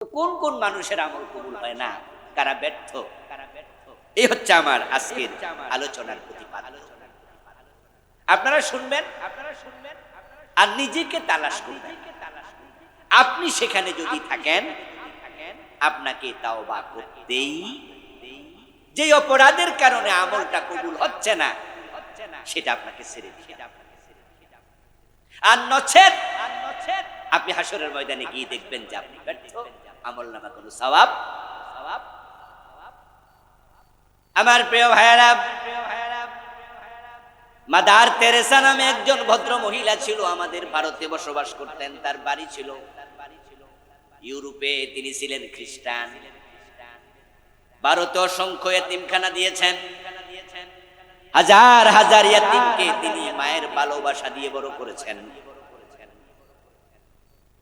কোন কোন মানুষের আমল কবুল হয় না, কারা ব্যর্থ, এই হচ্ছে আমার আজকের আলোচনার প্রতিপাদ্য। আপনারা শুনবেন আর নিজেকে তালাশ করবেন। আপনি সেখানে যদি থাকেন, আপনাকে তাওবা করতেই, যে অপরাধের কারণে আমলটা কবুল হচ্ছে না সেটা আপনাকে ছেড়ে দিতে হবে। আর নচেত আপনি হাসরের ময়দানে গিয়ে দেখবেন যে আপনি ব্যর্থ, আমলনামা কোনো সওয়াব। আমার প্রিয় ভাইয়েরা, মাদার তেরেসা নামে একজন ভদ্র মহিলা ছিল, আমাদের ভারতে বসবাস করতেন। তার বাড়ি ছিল ইউরোপে। তিনি ছিলেন খ্রিস্টান। ভারতে অসংখ্য এতিমখানা দিয়েছেন। হাজার হাজার এতিমকে তিনি মায়ের ভালোবাসা দিয়ে বড় করেছেন।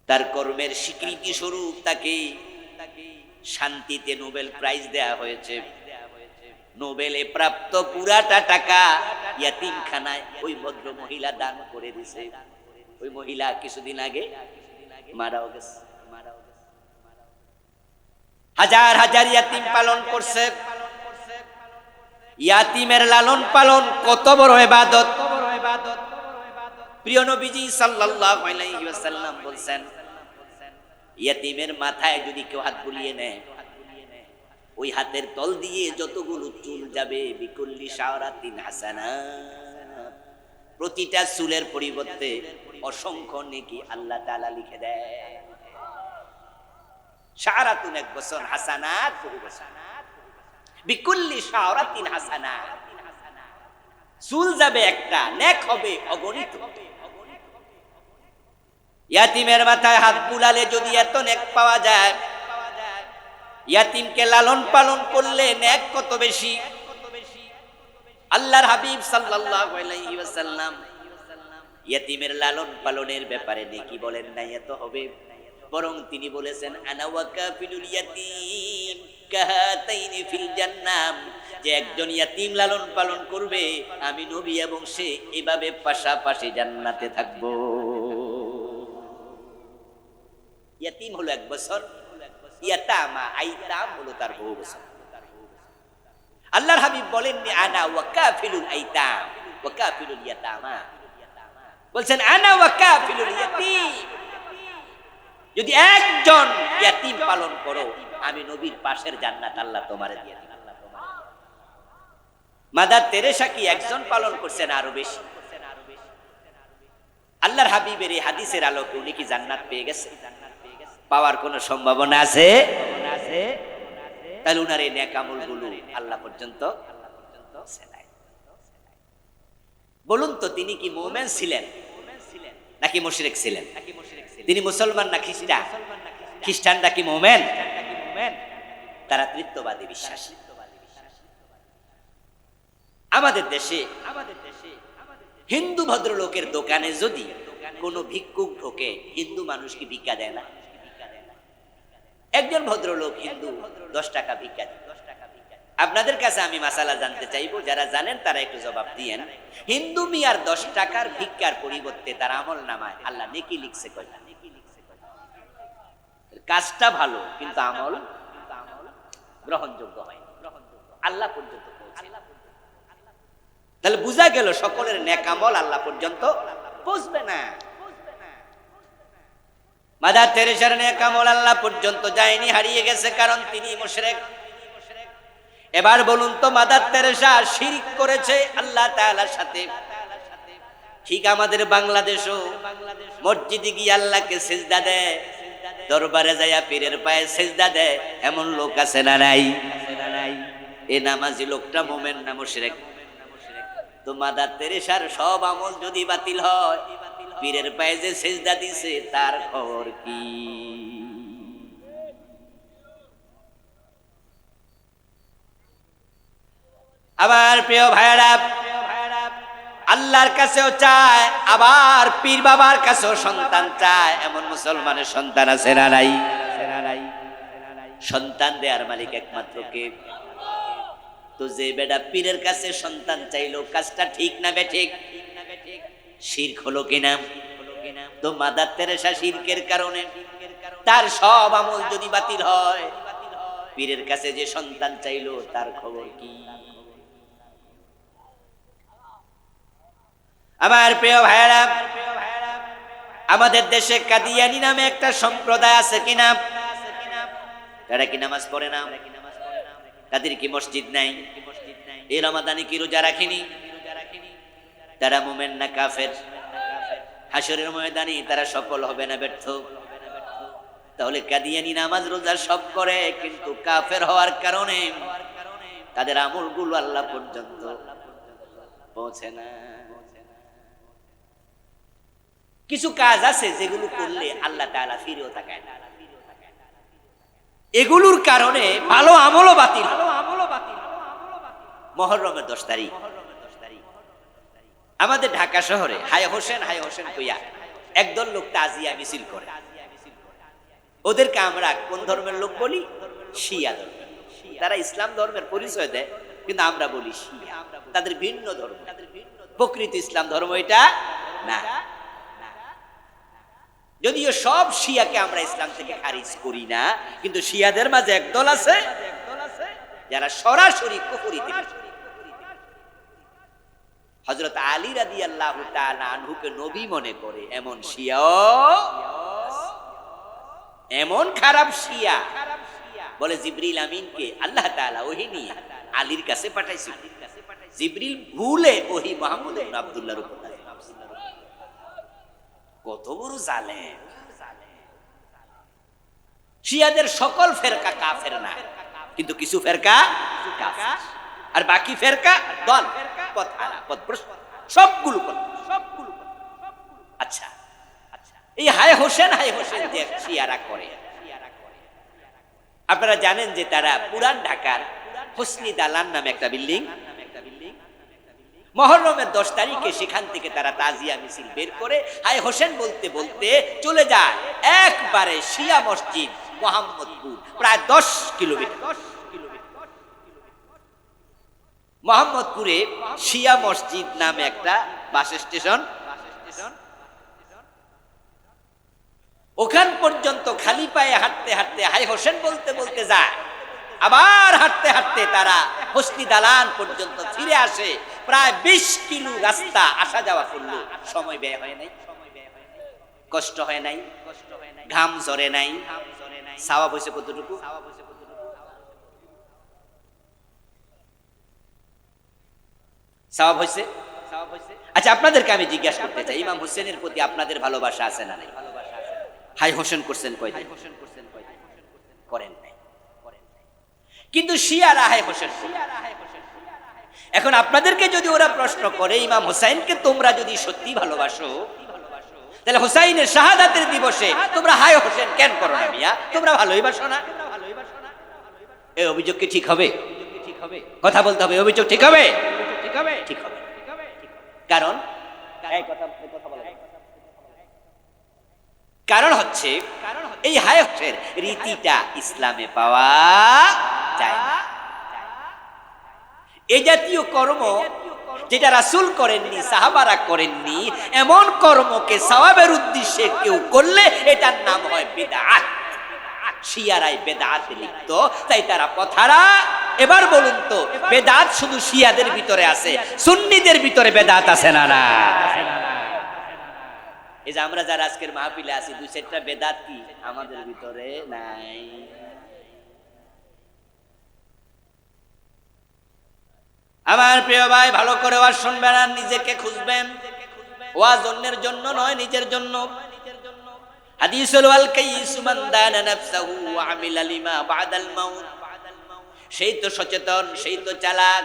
তার কর্মের স্বীকৃতি স্বরূপ তাকে শান্তিতে নোবেল প্রাইজ দেয়া হয়েছে। নোবেলে প্রাপ্ত পুরাটা টাকা ইয়াতিমখানায় ওই ভদ্র মহিলা দান করে দিয়েছে। ওই মহিলা কিছুদিন আগে মারাও গেছে। হাজার হাজার ইয়াতিম পালন করছে। ইয়াতিমের লালন পালন কত বড় ইবাদত। প্রিয় নবীজি সাল্লাল্লাহু আলাইহি ওয়াসাল্লাম বলেন, ইয়াতিমের মাথায় যদি কেউ হাত বুলিয়ে নেয়, ওই হাতের তল দিয়ে যতগুলো চুল যাবে, বিকুল্লি শাওরাতিন হাসানা, প্রতিটা চুলের পরিবর্তে অসংখ্য নেকি আল্লাহ তাআলা লিখে দেয়। শাওরাতুন এক বছর, হাসানাত বহু বছর। বিকুল্লি শাওরাতিন হাসানা, চুল যাবে একটা, নেক হবে অগণিত। ইয়াতিমের মাথায় হাত বুলালে যদি এত নেক পাওয়া যায়, ইয়াতিমকে লালন পালন করলে নেক কত বেশি। আল্লাহর হাবিব সাল্লাল্লাহু আলাইহি ওয়াসাল্লাম ইয়াতিমের লালন পালনের ব্যাপারে নেকি বলেন নাই এত হবে, বরং তিনি বলেছেন আনা ওয়া কাফিলুল ইয়াতিম কাহাতাইনি ফিল জান্নাহ, যে একজন ইয়াতিম লালন পালন করবে, আমি নবী এবং সে এভাবে পাশাপাশি জান্নাতে থাকব। ইয়াতিম হলো এক বছর, ইয়াতামা আইতাম হলো তার বহু বছর। আল্লাহর হাবিব বলেননি আনা ওয়া কাফিলুল আইতাম ওয়া কাফিলুল ইয়াতামা, বলছেন আনা ওয়া কাফিলুল ইয়াতিম। যদি একজন ইয়াতিম পালন করো, আমি নবীর পাশের জান্নাত আল্লাহ তোমারে দিয়ে দিলাম। মাদার তেরেসা কি একজন পালন করছেন? আরো বেশি। আল্লাহর হাবিবের এই হাদিসের আলোকে উনি কি জান্নাত পেয়ে গেছে? পাওয়ার কোন সম্ভাবনা আছে? তাহলে উনার এই নেক আমলগুলো আল্লাহ পর্যন্ত বলুন তো, তিনি কি মুমিন ছিলেন নাকি মুশরিক ছিলেন? তিনি মুসলমান না খ্রিস্টান? খ্রিস্টানরা কি মুমিন? তারা তৃতীয়বাদী বিশ্বাসী। আমাদের দেশে হিন্দু ভদ্রলোকের দোকানে যদি কোনো ভিক্ষুক ঢোকে, হিন্দু মানুষ কি ভিক্ষা দেয় না? একজন ভদ্রলোক হিন্দু 10 টাকা ভিক্ষা দেয়। আপনাদের কাছে আমি মাসালা জানতে চাইবো, যারা জানেন তারা একটু জবাব দিয়েন। হিন্দু মিয়ার 10 টাকার ভিক্ষার পরিবর্তে তার আমল নামায় আল্লাহ নেকি লিখছে কয়টা? কাজটা ভালো কিন্তু আমল গ্রহণযোগ্য হয়, আল্লাহ পর্যন্ত পৌঁছে। তাহলে বোঝা গেল সকলের নেক আমল আল্লাহ পর্যন্ত পৌঁছবে না। মাদার তেরেসার নেক আমল আল্লাহ পর্যন্ত যায়নি, হারিয়ে গেছে, কারণ তিনি মুশরিক। এবার বলুন তো, মাদার তেরেসা শিরক করেছে আল্লাহ তাআলার সাথে। ঠিক আমাদের বাংলাদেশও মসজিদে গিয়ে আল্লাহকে সিজদা দেয়, দরবারে যায়া পীরের পায়ে সিজদা দেয়, এমন লোক আছে না নাই? এই নামাজি লোকটা মুমিন না মুশরিক? তো মাদার তেরেসার সব আমল যদি বাতিল হয়, পীরের পায়ে যে সিজদা দিছে তার খবর কি? আবার প্রিয় ভাইরা, আল্লাহর কাছেও চায়, আবার পীর বাবার কাছেও সন্তান চায়। এমন মুসলমানের সন্তান আছে না নাই? সন্তান দেয়ার মালিক একমাত্র কে? তো যে বেটা পীরের কাছে সন্তান চাইলো, কাজটা ঠিক না বেঠিক? শিরক হলো কিনা? তো মাদার তেরেসা শিরকের কারণে তার সব আমল যদি বাতিল হয়, পীরের কাছে যে সন্তান চাইলো তার খবর কি? আমার প্রিয় ভাইরা, আমাদের দেশে কাদিয়ানী নামে একটা সম্প্রদায় আছে কিনা? তারা কি নামাজ পড়ে না? তাদের কি মসজিদ নাই? এই রমাদানে কি রোজা রাখেনি? তারা মুমিন না কাফের? হাসরের ময়দানে তারা সফল হবে না ব্যর্থ? তাহলে কাদিয়ানী নামাজ রোজা সব করে, কিন্তু কাফের হওয়ার কারণে তাদের আমলগুলো আল্লাহ পর্যন্ত পৌঁছে না। কিছু কাজ আছে যেগুলো করলে আল্লাহ তাআলা ফিরেও তাকায় না, এগুলোর কারণে ভালো আমলও বাতিল। মুহররমের 10 তারিখ আমাদের ঢাকা শহরে হায় হোসেন কইয়া একদল লোক তাজিয়া মিছিল করে। ওদেরকে আমরা কোন ধর্মের লোক বলি? শিয়া ধর্ম। তারা ইসলাম ধর্মের পরিচয় দেয়, কিন্তু আমরা বলি শিয়া। তাদের ভিন্ন ধর্ম, প্রকৃত ইসলাম ধর্ম এটা না। যদিও সব শিয়াকে আমরা ইসলাম থেকে খারিজ করি না, কিন্তু শিয়াদের মাঝে একদল আছে যারা সরাসরি কুফরিতে। হযরত আলী রাদিয়াল্লাহু তাআলা আনহুকে নবী মনে করে এমন শিয়াও, এমন খারাপ শিয়া বলে জিবরিল আমিনকে আল্লাহ তাআলা ওহী নিয়ে আলীর কাছে পাঠাইছিল। জিবরিল ভুলে ওহী মুহাম্মদ ইবনে আব্দুল্লাহর উপর। কত বড় জালেম! শিয়াদের সকল ফেরকা কাফের না, কিন্তু কিছু ফেরকা কাফের, আর বাকি ফেরকা দল পথভ্রষ্ট, সবগুলো। আচ্ছা, এই হায় হোসেন যে শিয়ারা করে, আপনারা জানেন যে তারা পুরান ঢাকার হোসনি দালান নামে একটা বিল্ডিং, মুহররমের 10 তারিখে সেখান থেকে তারা তাজিয়া মিছিল বের করে হায় হোসেন বলতে বলতে চলে যায় একবারে শিয়া মসজিদ মোহাম্মদপুর, প্রায় 10 কিলোমিটার। মোহাম্মদপুরে শিয়া মসজিদ নামে একটা বাস স্টেশন, ওখান পর্যন্ত খালি পায়ে হাঁটতে হাঁটতে হায় হোসেন বলতে বলতে যায়। আবার হাঁটতে হাঁটতে তারা হোসনি দালান পর্যন্ত ফিরে আসে। প্রায় 20 কিলো রাস্তা আসা যাওয়া করলো। সময় ব্যয় হয় নাই, কষ্ট হয় নাই, ঘাম ঝরে নাই। সওয়াব হয়েছে কতটুকু? সওয়াব হয়েছে। আচ্ছা, আপনাদেরকে আমি জিজ্ঞাসা করতে চাই, ইমাম হোসেনের প্রতি আপনাদের ভালোবাসা আছে না নাই? হাই হোসেন করছেন কয়দিন? করেন নাই। কিন্তু শিয়ারা হাই হোসেন। এখন আপনাদেরকে যদি ওরা প্রশ্ন করে, ইমাম হোসাইনকে তোমরা যদি সত্যি ভালোবাসো, তাহলে হোসাইনের শাহাদাতের দিবসে তোমরা হাই হোসেন কেন করো না মিয়া? তোমরা ভালোই বাসো না? এই অভিযোগ কি ঠিক হবে? কথা বলতে হবে, অভিযোগ ঠিক হবে? ঠিক হবে। কারণ কারণ হচ্ছে এই হায় হোসেন রীতিটা ইসলামে পাওয়া যায় না। এই জাতীয় কর্ম যেটা রাসূল করেননি, সাহাবারা করেননি, এমন কর্মকে সওয়াবের উদ্দেশ্যে কেউ করলে এটার নাম হয় বিদআত। শিয়ারাই বেদাতে লিপ্ত, তাই তারা পথারা। এবার বলুন তো, বেদাত শুধু শিয়াদের ভিতরে আছে, সুন্নিদের ভিতরে বেদাত আছে না? না। এই যে আমরা যারা আজকের মাহফিলে আছি, 2-4টা বেদাত কি আমাদের ভিতরে নাই? আমার প্রিয় ভাই, ভালো করে ওয়াজ শুনবেন আর নিজেকে খুঁজবেন। ওয়াজ অন্যের জন্য নয়, নিজের জন্য। হাদিসুল ওয়াল কাইসু মান দানা নাফসাহু ওয়া আমিলা লিমা বাদাল মাউত। সেই তো সচেতন, সেই তো চালাক,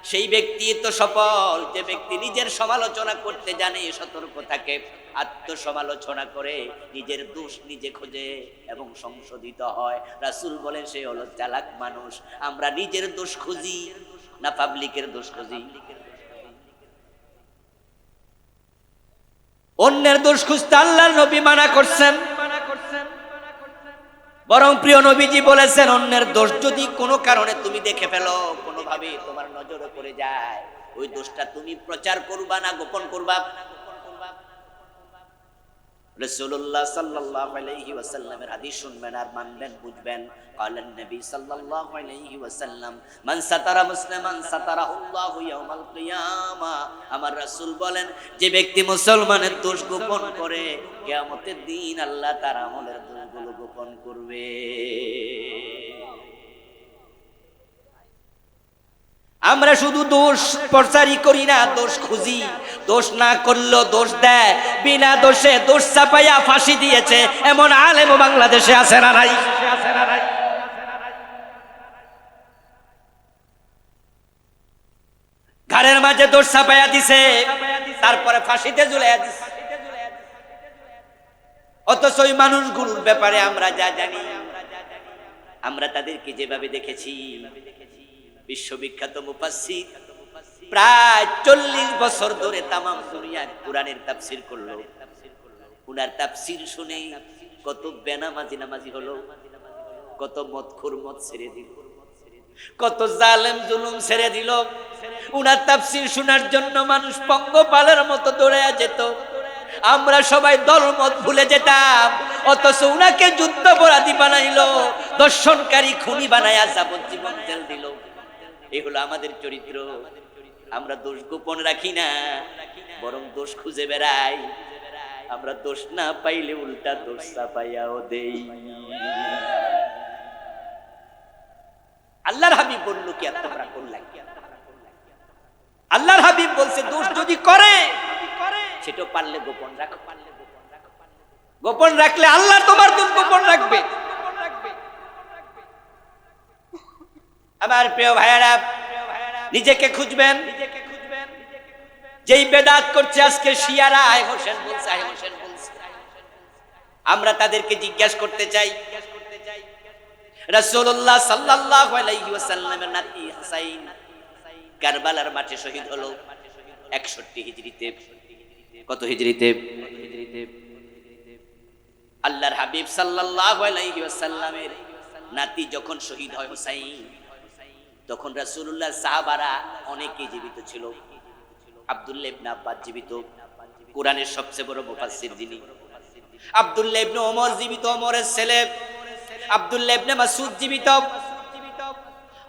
সেই ব্যক্তি তো সফল যে ব্যক্তি নিজের সমালোচনা করতে জানে, সতর্ক থাকে, আত্মসমালোচনা করে, নিজের দোষ নিজে খোঁজে এবং সংশোধিত হয়। রাসূল বলেন সে হলো চালাক মানুষ। আমরা নিজের দোষ খুঁজি না পাবলিকের দোষ খুঁজি? অন্যের দোষ খুঁজতে আল্লাহর নবী মানা করছেন, বরং প্রিয় নবীজি বলেছেন অন্যের দোষ যদি কোনো কারণে তুমি দেখে ফেলো, কোনোভাবে তোমার নজরে পড়ে যায়, ওই দোষটা তুমি প্রচার করবা না গোপন করবা? রাসূলুল্লাহ সাল্লাল্লাহু আলাইহি ওয়াসাল্লামের হাদিস শুনবেন আর মানবেন, বুঝবেন। ক্বালান নবী সাল্লাল্লাহু আলাইহি ওয়াসাল্লাম, মান সাতারা মুসলিমান সাতারাহুল্লাহু ইয়াওমাল কিয়ামা। আমার রাসূল বলেন, যে ব্যক্তি মুসলমানের দোষ গোপন করে, কিয়ামতের দিন আল্লাহ তার আমলের দোষগুলো গোপন করবে। আমরা শুধু দোষ প্রচারই করি না, দোষ খুঁজি। দোষ না করলেও দোষ দেয়, বিনা দোষে দোষ চাপাইয়া ফাঁসি দিয়েছে এমন আলেমও বাংলাদেশে আছে না নাই? ঘরের মাঝে দোষ চাপাইয়া দিছে, তারপরে ফাঁসিতে ঝুলাইয়া দিছে। অথচ ওই মানুষগুলোর ব্যাপারে আমরা যা জানি, আমরা তাদেরকে যেভাবে দেখেছি, বিশ্ববিখ্যাত মুফাসসির প্রায় 40 বছর ধরে তামাম দুনিয়ায় কোরআনের তাফসীর করলো। উনার তাফসীর শুনে কত বেনামাজি নামাজি হলো, কত মদখোর মদ ছেড়ে দিল, কত জালেম জুলুম ছেড়ে দিল। উনার তাফসীর শোনার জন্য মানুষ পঙ্গপালের মতো দৌড়ায়া যেত। আমরা সবাই দলমত ভুলে যেতাম, অথচ উনাকে যুদ্ধাপরাধী বানাইলো, দর্শনকারী খুনি বানায়া যাবজ্জীবন জেল দিল। এই হলো আমাদের চরিত্র। আমরা দোষ গোপন রাখি না, বরং দোষ খুঁজে বেড়াই। আমরা দোষ না পাইলে উল্টা দোষ চাপাইয়াও দেই। আল্লাহর হাবিব বলল, কি আর তোমরা করলা? আল্লাহর হাবিব বলছে, দোষ যদি করে সেটা পারলে গোপন রাখো। গোপন রাখলে আল্লাহ তোমার দোষ গোপন রাখবে। আমার প্রিয় ভাইয়েরা, নিজেকে খুঁজবেন। যেই বেদাত করছে আজকে শিয়ারা, আয় হোসেন বলছে, আয় হোসেন বলছে, আমরা তাদেরকে জিজ্ঞাসা করতে চাই, রাসূলুল্লাহ সাল্লাল্লাহু আলাইহি ওয়াসাল্লামের নাতি হুসাইন কারবালার মাঠে শহীদ হলো 61 হিজরিতে। কত হিজরিতে? আল্লাহর হাবিব সাল্লাল্লাহু আলাইহি ওয়াসাল্লামের নাতি যখন শহীদ হয় হুসাইন, তখন রাসূলুল্লাহ সাহাবারা অনেকেই জীবিত ছিল। আব্দুল্লাহ ইবনে আব্বাস জীবিত, কোরআনের সবচেয়ে বড় মুফাসসির যিনি। আব্দুল্লাহ ইবনে ওমর জীবিত, ওমরের ছেলে। আব্দুল্লাহ ইবনে মাসউদ জীবিত।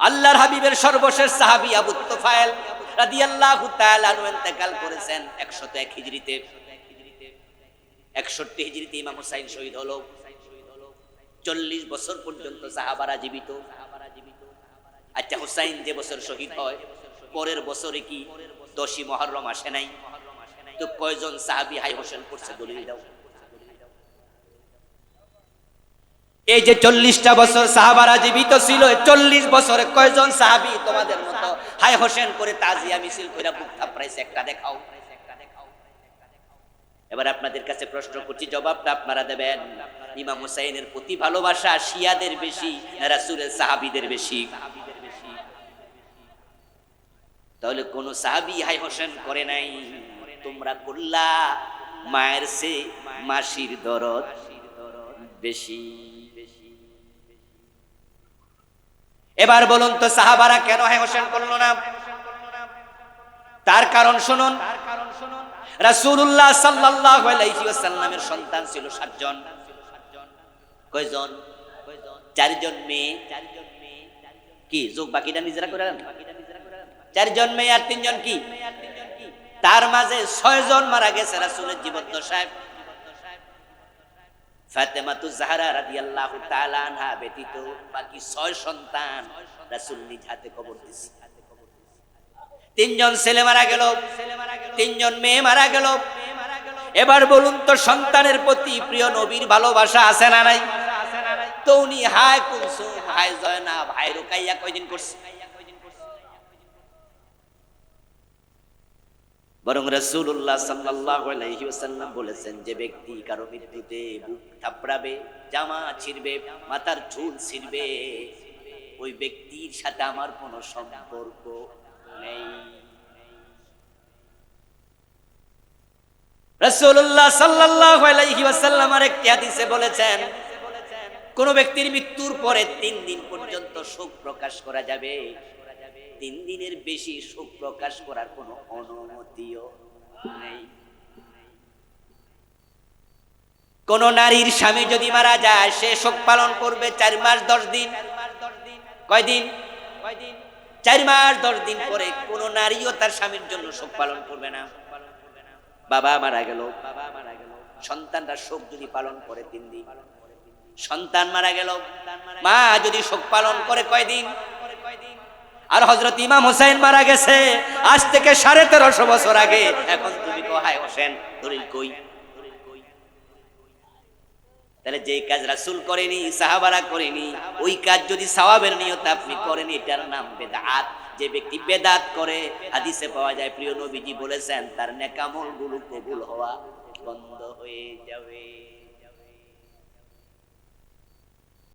আল্লাহর হাবিবের সর্বশেষ সাহাবী আবু তুফাইল রাদিয়াল্লাহু তাআলা আনহু ইন্তেকাল করেছেন 101 হিজরিতে। 61 হিজরিতে ইমাম হুসাইন শহীদ হলো। 40 বছর পর্যন্ত সাহাবারা জীবিত। আচ্ছা, হুসাইন যে বছর শহীদ হয়, পরের বছরে কি 10ই মুহররম আসে নাই? তো কয়জন সাহাবী হাই হোসেন করছে দলিল দাও। এই যে 40টা বছর সাহাবারা জীবিত ছিল, 40 বছরে কয়জন সাহাবী তোমাদের মতো হাই হোসেন করে তাজিয়া মিছিল করে বুক থাপড়াইছে? একটা দেখাও। এবার আপনাদের কাছে প্রশ্ন করছি, জবাবটা আপনারা দেবেন। ইমাম হুসাইনের প্রতি ভালোবাসা শিয়াদের বেশি না রাসূলের সাহাবীদের বেশি? তাহলে কোন সাহাবী হাই হোসেন করে নাই, তোমরা করলা। মায়ের সে মাসির দরদ বেশি। এবার বলুন তো, সাহাবারা কেন হাই হোসেন করলো না? তার কারণ শুনুন। রাসূলুল্লাহ সাল্লাল্লাহু আলাইহি ওয়াসাল্লামের সন্তান ছিল 7 জন। কয়জন? 4 জন মেয়ে। কি যোগ বাকিটা নিজেরা করে নেন? 4 জন মেয়ে আর 3 জন কি? তার মাঝে 6 জন মারা গেছে রাসূলের জীবদ্দশায়। ফাতেমাতুজ জাহরা রাদিয়াল্লাহু তাআলা আনহা ব্যতীত বাকি 6 সন্তান রাসূল নিজ হাতে কবর দিয়েছে। 3 জন ছেলে মারা গেল, 3 জন মেয়ে মারা গেল। এবার বলুন তো, সন্তানের প্রতি প্রিয় নবীর ভালোবাসা আছে না নাই? তো উনি hi Kulsum, hi Zainab, hi Rukaiya কয়দিন করছে? বরং রাসূলুল্লাহ সাল্লাল্লাহু আলাইহি ওয়াসাল্লাম বলেছেন, যে ব্যক্তি কারো মৃত্যুতে বুক থাপড়াবে, জামা ছিঁড়বে, মাথার চুল ছিঁড়বে, ওই ব্যক্তির সাথে আমার কোনো সম্পর্ক নেই। রাসূলুল্লাহ সাল্লাল্লাহু আলাইহি ওয়াসাল্লাম আরেকটি হাদিসে বলেছেন, কোন ব্যক্তির মৃত্যুর পরে 3 দিন পর্যন্ত শোক প্রকাশ করা যাবে। 3 দিনের বেশি শোক প্রকাশ করার কোনো অনুমতিও নেই। কোন নারীর স্বামী যদি মারা যায় সে শোক পালন করবে 4 মাস 10 দিন। কয়দিন? 4 মাস 10 দিন পরে কোন নারীও তার স্বামীর জন্য শোক পালন করবে না। বাবা মারা গেল, সন্তানরা শোক যদি পালন করে 3 দিন। সন্তান মারা গেল, মা যদি শোক পালন করে কয়দিন? আর হযরত ইমাম হোসেন মারা গেছে আজ থেকে 1350 বছর আগে। এখন তুমি কো হায় হোসেন, দলিল কই? তাহলে যে কাজ রাসূল করেনি, সাহাবারা করেনি, ওই কাজ যদি সওয়াবের নিয়তে আপনি করেন এটার নাম বেদাত। যে ব্যক্তি বেদাত করে হাদিসে পাওয়া যায় প্রিয় নবীজি বলেছেন তার নেক আমলগুলো কবুল হওয়া বন্ধ হয়ে যাবে।